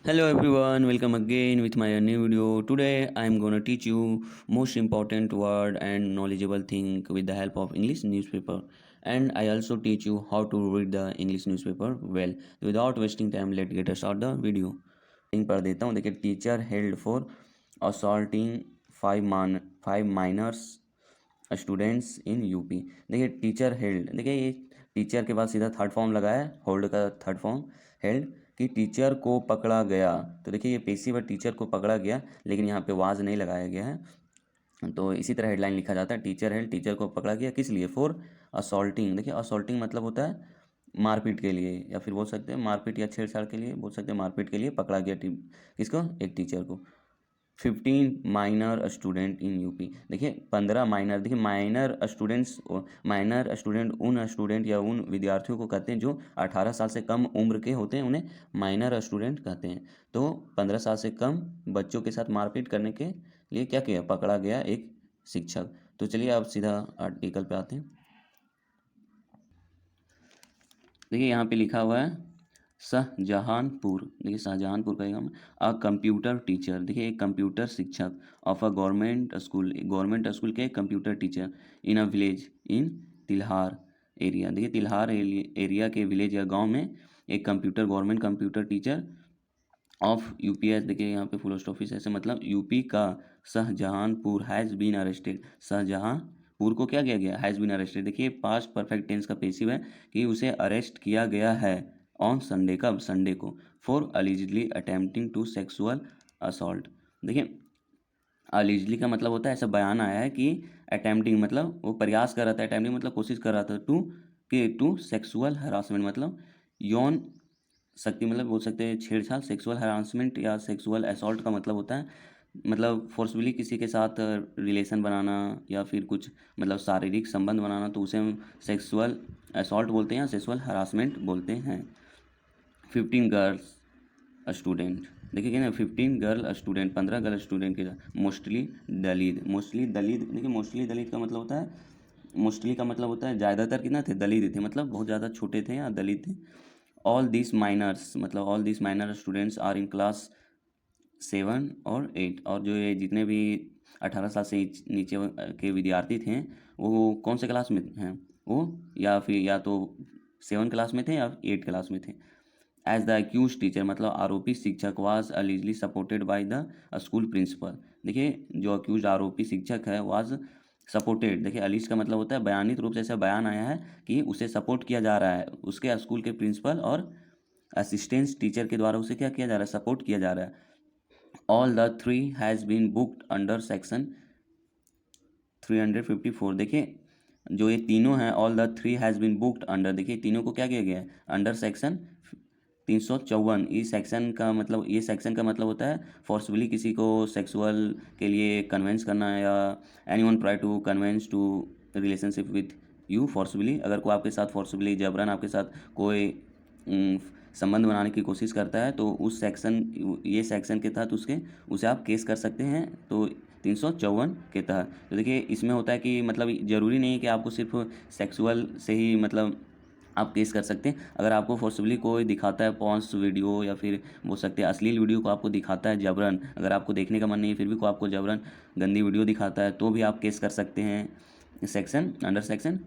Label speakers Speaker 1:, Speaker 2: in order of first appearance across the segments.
Speaker 1: Hello everyone, welcome again with my new video. Today I am gonna teach you most important word and knowledgeable thing with the help of English newspaper. And I also teach you how to read the English newspaper well. Without wasting time, let's get start the video. पढ़ देता हूँ. देखिए, teacher held for assaulting five minors students in UP. देखिए, teacher held. देखिए, ये teacher के बाद सीधा थर्ड फॉर्म लगा है, होल्ड का थर्ड फॉर्म हेल्ड, कि टीचर को पकड़ा गया. तो देखिए, ये पेसिव है, टीचर को पकड़ा गया, लेकिन यहाँ पे वाज नहीं लगाया गया है. तो इसी तरह हेडलाइन लिखा जाता है, टीचर हेल्ड, टीचर को पकड़ा गया, किस लिए? For assaulting. देखिए, असॉल्टिंग मतलब होता है मारपीट के लिए, या फिर बोल सकते हैं मारपीट या छेड़छाड़ के लिए, बोल सकते हैं मारपीट के लिए पकड़ा गया किसको? एक टीचर को. 15 माइनर स्टूडेंट इन यूपी. देखिए, 15 माइनर. देखिए, माइनर स्टूडेंट उन स्टूडेंट या उन विद्यार्थियों को कहते हैं जो 18 साल से कम उम्र के होते हैं, उन्हें माइनर स्टूडेंट कहते हैं. तो 15 साल से कम बच्चों के साथ मारपीट करने के लिए क्या किया? पकड़ा गया एक शिक्षक. तो चलिए अब सीधा आर्टिकल पे आते हैं. देखिए, यहाँ पे लिखा हुआ है शाहजहानपुर. देखिए, शाहजहानपुर का हम कंप्यूटर टीचर. देखिए, एक कंप्यूटर शिक्षक ऑफ अ गवर्नमेंट स्कूल के computer teacher in a village in Tilhar area. देखिए, तिल्हार एरिया के विलेज या गांव में एक government computer teacher of UPS. देखिए, यहाँ पे फुल स्टॉप ऐसे मतलब यूपी का Shahjahanpur has been arrested. Shahjahanpur को क्या किया गया? Has been arrested. देखिए, पास्ट परफेक्ट टेंस का पेसिव है कि उसे अरेस्ट किया गया है ऑन संडे. कब? संडे को. For allegedly attempting to sexual assault. देखिए, अलिजिडली का मतलब होता है, ऐसा बयान आया है कि अटेम्प्टिंग मतलब वो प्रयास कर रहा था, अटेम्प्टिंग मतलब कोशिश कर रहा था, टू सेक्सुअल हरासमेंट मतलब यौन शक्ति, मतलब बोल सकते हैं छेड़छाड़. सेक्सुअल हरासमेंट या सेक्सुअल असॉल्ट का मतलब होता है मतलब फोर्सफुली किसी के साथ रिलेशन बनाना या फिर कुछ मतलब शारीरिक संबंध बनाना, तो उसे हम सेक्सुअल असॉल्ट बोलते हैं या सेक्सुअल हरासमेंट बोलते हैं. 15 गर्ल्स स्टूडेंट. देखिए क्या ना, 15 गर्ल स्टूडेंट, 15 गर्ल स्टूडेंट के मोस्टली दलित. देखिए, मोस्टली दलित का मतलब होता है, मोस्टली का मतलब होता है ज़्यादातर कितना थे? दलित थे, मतलब बहुत ज़्यादा छोटे थे या दलित थे. ऑल दिस माइनर्स मतलब all this minor students are in class 7 और 8. और जो ये जितने भी 18 साल से नीचे के विद्यार्थी थे, वो कौन से क्लास में हैं? वो या फिर या तो 7 क्लास में थे या 8 क्लास में थे. एज द अक्यूज टीचर मतलब आरोपी शिक्षक was allegedly supported by the school principal. देखिए, जो अक्यूज आरोपी शिक्षक है वाज सपोर्टेड. देखिए, अलीज का मतलब होता है बयानित रूप से ऐसा बयान आया है कि उसे सपोर्ट किया जा रहा है, उसके स्कूल के प्रिंसिपल और असिस्टेंट टीचर के द्वारा उसे क्या किया जा रहा है? सपोर्ट किया जा रहा है. All the three has been booked under section 354. देखिए, जो ये तीनों हैं, all the three has been booked under. देखिए, तीनों को क्या किया गया है? Under section 354. इस सेक्शन का मतलब, ये सेक्शन का मतलब होता है फोर्सफुली किसी को सेक्सुअल के लिए कन्वेंस करना, या anyone try to convince to relationship with you forcefully. अगर कोई आपके साथ फोर्सफुली जबरन आपके साथ कोई संबंध बनाने की कोशिश करता है, तो उस सेक्शन, ये सेक्शन के तहत उसे आप केस कर सकते हैं. तो 354 के तहत. तो देखिए, इसमें होता है कि मतलब ज़रूरी नहीं है कि आपको सिर्फ सेक्सुअल से ही मतलब आप केस कर सकते हैं. अगर आपको फोर्सफुली कोई दिखाता है पॉन्स वीडियो, या फिर बोल सकते हैं अश्लील वीडियो को आपको दिखाता है जबरन, अगर आपको देखने का मन नहीं है फिर भी कोई आपको जबरन गंदी वीडियो दिखाता है, तो भी आप केस कर सकते हैं. सेक्शन अंडर सेक्शन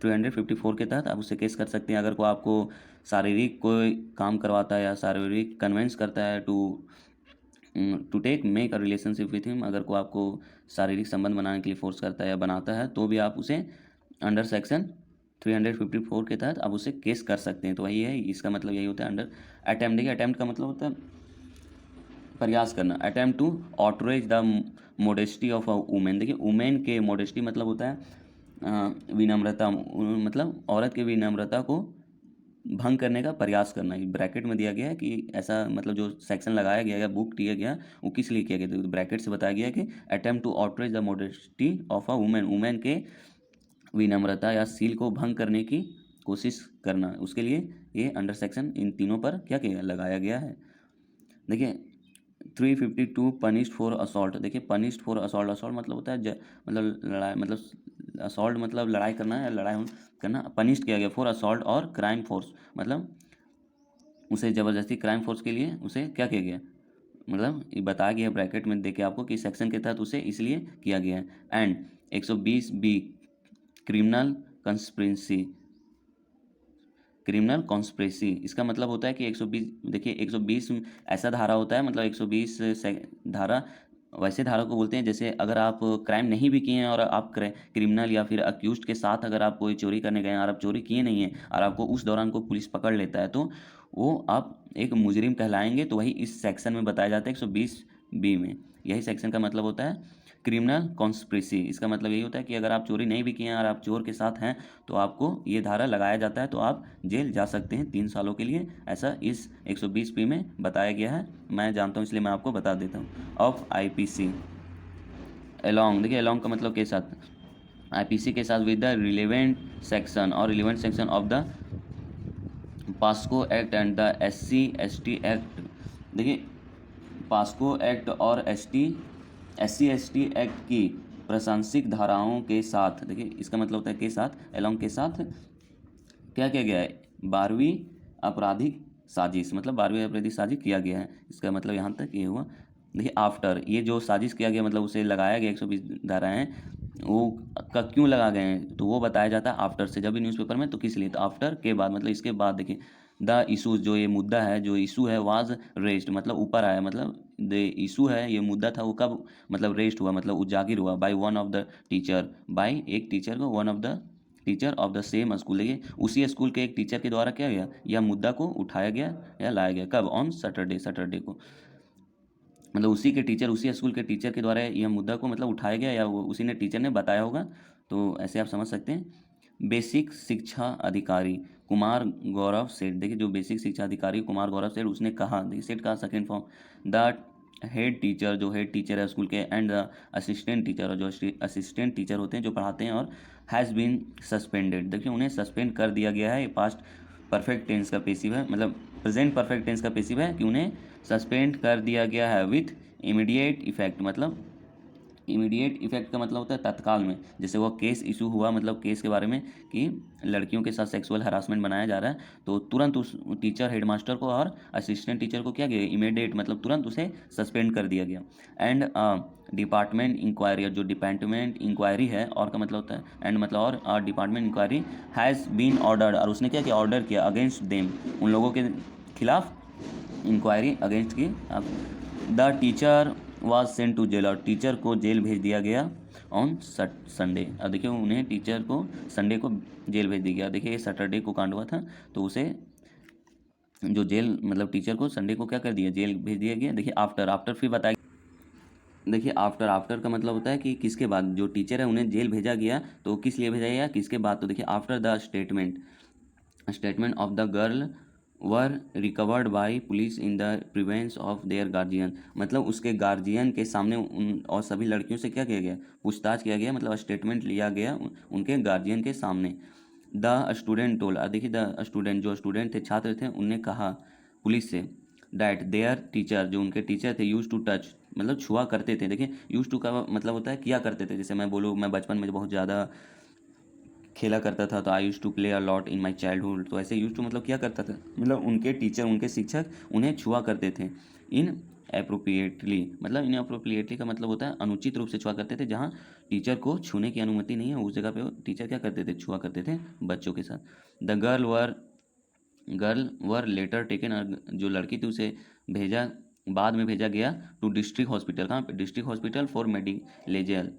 Speaker 1: 354 के तहत आप उससे केस कर सकते हैं. अगर कोई आपको शारीरिक कोई काम करवाता है या शारीरिक कन्वेंस करता है to take make a relationship with him, अगर कोई आपको शारीरिक संबंध बनाने के लिए फोर्स करता है या बनाता है, तो भी आप उसे अंडर सेक्शन 354 के तहत आप उसे केस कर सकते हैं. तो वही है, इसका मतलब यही होता है अंडर अटैम्प्ट. देखिए, अटैम्प्ट का मतलब होता है प्रयास करना. Attempt to outrage the modesty of a women. देखिए, वुमेन के मोडेस्टी मतलब होता है विनम्रता, मतलब औरत की विनम्रता को भंग करने का प्रयास करना. ब्रैकेट में दिया गया है कि ऐसा मतलब जो सेक्शन लगाया गया या बुक किया गया वो किस लिए किया गया, तो ब्रैकेट से बताया गया है कि attempt to outrage the modesty of a women, women के विनम्रता या सील को भंग करने की कोशिश करना, उसके लिए ये अंडर सेक्शन इन तीनों पर क्या किया लगाया गया है. देखिए, 352 पनिश्ड फॉर असॉल्ट. देखिए, पनिश्ड फॉर असॉल्ट, असॉल्ट मतलब होता है मतलब लड़ाई, मतलब असॉल्ट मतलब लड़ाई करना या लड़ाई करना. पनिश्ड किया गया फॉर असॉल्ट और क्राइम फोर्स मतलब उसे ज़बरदस्ती क्राइम फोर्स के लिए उसे क्या किया गया, मतलब ये बताया गया ब्रैकेट में देके आपको कि सेक्शन के तहत उसे इसलिए किया गया है। And 120 B criminal conspiracy, criminal conspiracy इसका मतलब होता है कि 120, देखिए 120 ऐसा धारा होता है, मतलब 120 धारा वैसे धारा को बोलते हैं जैसे अगर आप क्राइम नहीं भी किए हैं और आप क्रिमिनल या फिर अक्यूज्ड के साथ अगर आप कोई चोरी करने गए हैं और आप चोरी किए नहीं हैं और आपको उस दौरान को पुलिस पकड़ लेता है तो वो आप एक मुजरिम कहलाएंगे। तो वही इस सेक्शन में बताया जाता है 120 बी में, यही सेक्शन का मतलब होता है क्रिमिनल कॉन्स्पिरेसी। इसका मतलब यही होता है कि अगर आप चोरी नहीं भी किए हैं और आप चोर के साथ हैं तो आपको ये धारा लगाया जाता है, तो आप जेल जा सकते हैं 3 सालों के लिए, ऐसा इस 120 पी में बताया गया है। मैं जानता हूँ इसलिए मैं आपको बता देता हूँ। ऑफ आईपीसी अलोंग, देखिए अलोंग का मतलब के साथ, आईपीसी के साथ विद द रिलेवेंट सेक्शन और relevant section of the POCSO act and the SC/ST act. देखिए पास्को एक्ट और SC/ST एक्ट की प्रशंसिक धाराओं के साथ, देखिए इसका मतलब होता है के साथ, एलोंग के साथ क्या किया गया है, 12वीं आपराधिक साजिश, मतलब 12वीं आपराधिक साजिश किया गया है। इसका मतलब यहाँ तक ये हुआ। देखिए आफ्टर, ये जो साजिश किया गया मतलब उसे लगाया गया 120 धाराएँ, वो का क्यों लगा गए हैं तो वो बताया जाता है आफ्टर से, जब भी न्यूज़पेपर में तो किस लिए, तो आफ्टर के बाद, मतलब इसके बाद। देखिए द इशूज, जो ये मुद्दा है, जो इशू है वाज रेस्ड, मतलब ऊपर आया, मतलब द इशू है, ये मुद्दा था वो कब मतलब रेस्ट हुआ, मतलब उजागिर हुआ by one of the teacher, by एक टीचर को, one of the teacher of the same school. देखिए उसी स्कूल के एक टीचर के द्वारा क्या गया, यह मुद्दा को उठाया गया या लाया गया, कब, ऑन सैटरडे को, मतलब उसी के टीचर, उसी स्कूल के टीचर के द्वारा यह मुद्दा को मतलब उठाया गया या वो उसी ने टीचर ने बताया होगा, तो ऐसे आप समझ सकते हैं। बेसिक शिक्षा अधिकारी कुमार गौरव सेठ, देखिए जो बेसिक शिक्षा अधिकारी कुमार गौरव सेठ, उसने कहा, देखिए सेठ का second form, the head teacher, जो हेड टीचर है स्कूल के, एंड द असिस्टेंट टीचर, और जो असिस्टेंट टीचर होते हैं जो पढ़ाते हैं, और हैज़ बीन सस्पेंडेड, देखिए उन्हें सस्पेंड कर दिया गया है। ये पास्ट परफेक्ट टेंस का पेसिव है, मतलब प्रेजेंट परफेक्ट टेंस का पेसिव है कि उन्हें सस्पेंड कर दिया गया है विथ इमीडिएट इफेक्ट, मतलब इमीडिएट इफेक्ट का मतलब होता है तत्काल में। जैसे वो केस इशू हुआ, मतलब केस के बारे में कि लड़कियों के साथ सेक्सुअल हरासमेंट बनाया जा रहा है, तो तुरंत उस टीचर, हेडमास्टर को और असिस्टेंट टीचर को क्या किया, इमीडिएट मतलब तुरंत उसे सस्पेंड कर दिया गया। एंड डिपार्टमेंट इंक्वायरी, जो डिपार्टमेंट इंक्वायरी है, और का मतलब होता है एंड मतलब और department inquiry has been ordered, और उसने क्या किया, ऑर्डर किया अगेंस्ट देम, उन लोगों के खिलाफ इंक्वायरी अगेंस्ट की। अब the teacher was sent to jail, और टीचर को जेल भेज दिया गया ऑन संडे। अब देखिए उन्हें टीचर को संडे को जेल भेज दिया गया। देखिए सैटरडे को कांड हुआ था, तो उसे जो जेल, मतलब टीचर को संडे को क्या कर दिया, जेल भेज दिया गया। देखिए आफ्टर, आफ्टर फिर बताया, देखिए आफ्टर, आफ्टर का मतलब होता है कि किसके बाद, जो टीचर है उन्हें जेल भेजा गया तो किस लिए भेजा गया, किसके बाद, तो देखिए after the statement of the girl were recorded by police in the presence of their guardian, मतलब उसके गार्जियन के सामने उन और सभी लड़कियों से क्या किया गया, पूछताछ किया गया, मतलब स्टेटमेंट लिया गया उनके गार्जियन के सामने। द स्टूडेंट टोल, देखिए द स्टूडेंट, जो स्टूडेंट थे, छात्र थे, उनने कहा police say that there teacher, जो उनके टीचर थे, यूज टू टच, मतलब छुआ करते थे। देखिए यूज टू का मतलब होता है किया करते थे, जैसे मैं बोलूँ मैं बचपन में बहुत ज़्यादा खेला करता था, तो I use to play a lot in my childhood, तो ऐसे यूज टू मतलब क्या करता था, मतलब उनके टीचर, उनके शिक्षक उन्हें छुआ करते थे। इन अप्रोप्रिएटली, मतलब इन अप्रोप्रिएटली का मतलब होता है अनुचित रूप से छुआ करते थे, जहाँ टीचर को छूने की अनुमति नहीं है उस जगह पे टीचर क्या करते थे, छुआ करते थे बच्चों के साथ। The girl were later taken, जो लड़की थी उसे भेजा, बाद में भेजा गया टू डिस्ट्रिक्ट हॉस्पिटल, कहाँ पे, district hospital for medical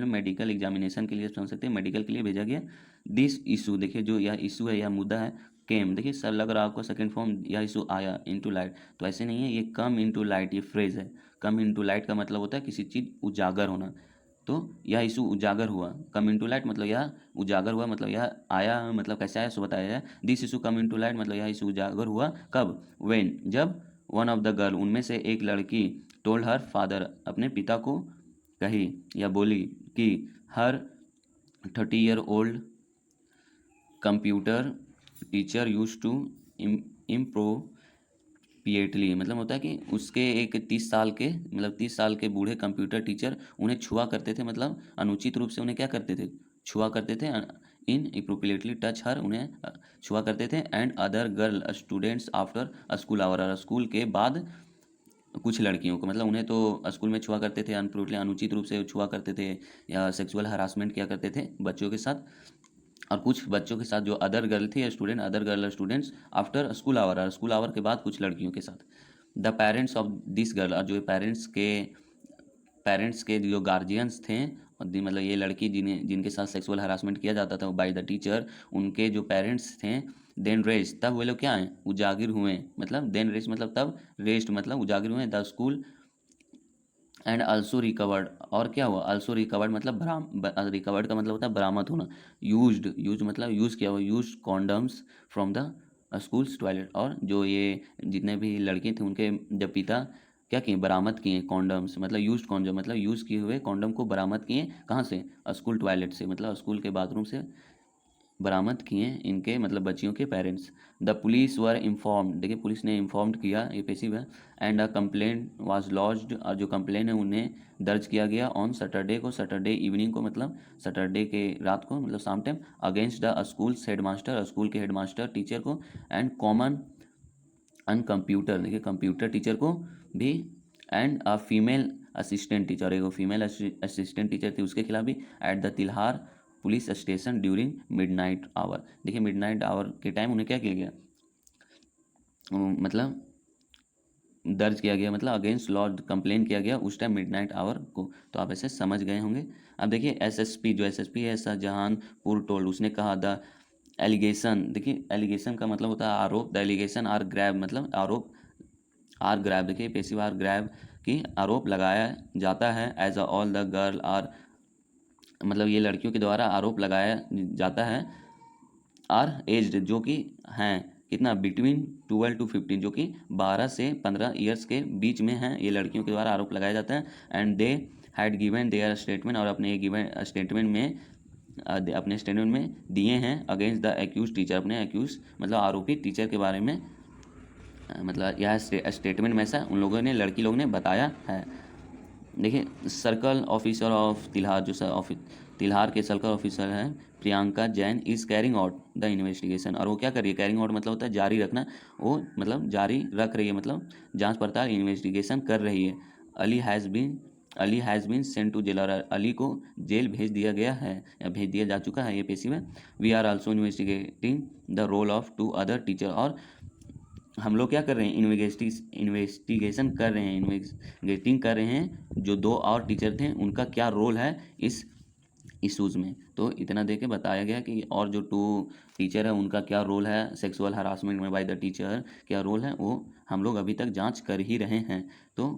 Speaker 1: medical examination के लिए समझ सकते हैं, मेडिकल के लिए भेजा गया। दिस इशू, देखिए जो यह इशू है, यह मुद्दा है, केम, देखिए सब लग रहा है आपको सेकंड फॉर्म, यह इशू आया इनटू लाइट, तो ऐसे नहीं है, ये कम इनटू लाइट, ये फ्रेज है। कम इनटू लाइट का मतलब होता है किसी चीज़ उजागर होना, तो यह इशू उजागर हुआ, कम इनटू लाइट मतलब यह उजागर हुआ, मतलब यह आया, मतलब कैसे आया सो बताया जाए। This issue come into light मतलब यह इशू उजागर हुआ कब, व्हेन, जब वन ऑफ द गर्ल, उनमें से एक लड़की, टोल्ड हर फादर, अपने पिता को कही या बोली कि her 30 year old computer teacher use to improperly, मतलब होता है कि उसके एक 30 साल के, मतलब 30 साल के बूढ़े कंप्यूटर टीचर उन्हें छुआ करते थे, मतलब अनुचित रूप से उन्हें क्या करते थे, छुआ करते थे इन एप्रोप्रिएटली टच हर, उन्हें छुआ करते थे, and other girl students after school hour, और स्कूल के बाद कुछ लड़कियों को, मतलब उन्हें तो स्कूल में छुआ करते थे, अनप्रूवली अनुचित रूप से छुआ करते थे या सेक्सुअल हरासमेंट किया करते थे बच्चों के साथ, और कुछ बच्चों के साथ जो अदर गर्ल थी student, other girl students after school hour, और स्कूल आवर के बाद कुछ लड़कियों के साथ। The parents of this girl, और जो पेरेंट्स के जो गार्जियंस थे, और मतलब ये लड़की जिनके साथ सेक्सुअल हरासमेंट किया जाता था बाय द टीचर, उनके जो पेरेंट्स थे, देन रेस्ट, तब वे लोग क्या हैं, उजागिर हुए, मतलब देन रेस्ट मतलब तब, रेस्ट मतलब उजागिर हुए, the school and also recovered, और क्या हुआ, आल्सो रिकवर्ड मतलब रिकवर्ड का मतलब होता है बरामद होना, यूज मतलब यूज़ किया हुआ, use condoms from the schools toilet, और जो ये जितने भी लड़के थे उनके जब पिता क्या किए, बरामद किए कॉन्डम्स, मतलब यूज कॉन्डम मतलब यूज़ किए हुए कॉन्डम को बरामद किए, कहाँ से, स्कूल टॉयलेट से, मतलब स्कूल के बाथरूम से बरामद किए इनके, मतलब बच्चियों के parents. The police were informed, देखिए पुलिस ने इन्फॉर्म्ड किया, ये पेशिव है, and a complaint was lodged, और जो कंप्लेन है उन्हें दर्ज किया गया ऑन सैटरडे को, सैटरडे इवनिंग को, मतलब सैटरडे के रात को, मतलब शाम time, against the school headmaster, school के हेडमास्टर टीचर को, एंड कॉमन अन कंप्यूटर, देखिए कंप्यूटर टीचर को भी, and a female assistant teacher, एक फीमेल असिस्टेंट टीचर थी उसके खिलाफ भी, at the Tilhar police station during midnight hour, देखिए मिडनाइट आवर के टाइम उन्हें क्या किया गया, मतलब दर्ज किया गया, मतलब अगेंस्ट लॉ कंप्लेन किया गया उस टाइम मिडनाइट आवर को, तो आप ऐसे समझ गए होंगे। अब देखिए एसएसपी, जो एसएसपी है शाहजहानपुर टोल्ड, उसने कहा द एलिगेशन, देखिए एलिगेशन का मतलब होता है आरोप, द एलिगेशन आर ग्रैब, मतलब आरोप, आर ग्रैब, देखिए पेशिव आर ग्रैब की आरोप लगाया जाता है, as a all the girl are, मतलब ये लड़कियों के द्वारा आरोप लगाया जाता है, आर एज्ड, जो कि हैं कितना, बिटवीन 12 to 15, जो कि 12 से 15 ईयर्स के बीच में हैं, ये लड़कियों के द्वारा आरोप लगाया जाता है, and they had given their statement, और अपने गिवन स्टेटमेंट में अपने स्टेटमेंट में दिए हैं, अगेंस्ट द एक्यूज टीचर, अपने एक्यूज मतलब आरोपी टीचर के बारे में, मतलब यह स्टेटमेंट में ऐसा उन लोगों ने, लड़की लोग ने बताया है। देखिए सर्कल ऑफिसर ऑफ तिल्हार, जो तिल्हार के सर्कल ऑफिसर हैं Priyanka Jain, is carrying out the investigation, और वो क्या कर रही है, कैरिंग आउट मतलब होता है जारी रखना, वो मतलब जारी रख रही है, मतलब जांच पड़ताल इन्वेस्टिगेशन कर रही है। Ali has been sent to jail, और अली को जेल भेज दिया गया है या भेज दिया जा चुका है, ये पेशी में। We are also investigating the role of 2 other teacher, और हम लोग क्या कर रहे हैं, इन्वेस्टिगेशन कर रहे हैं, इन्वेस्टिगेटिंग कर रहे हैं, जो 2 और टीचर थे उनका क्या रोल है इस इशूज़ में, तो इतना दे के बताया गया कि, और जो 2 टीचर है उनका क्या रोल है सेक्सुअल हरासमेंट में बाय द टीचर, क्या रोल है वो हम लोग अभी तक जांच कर ही रहे हैं। तो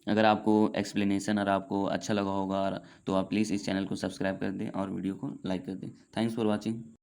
Speaker 1: अगर आपको एक्सप्लेनेशन और आपको अच्छा लगा होगा तो आप प्लीज़ इस चैनल को सब्सक्राइब कर दें और वीडियो को लाइक कर दें। Thanks for watching.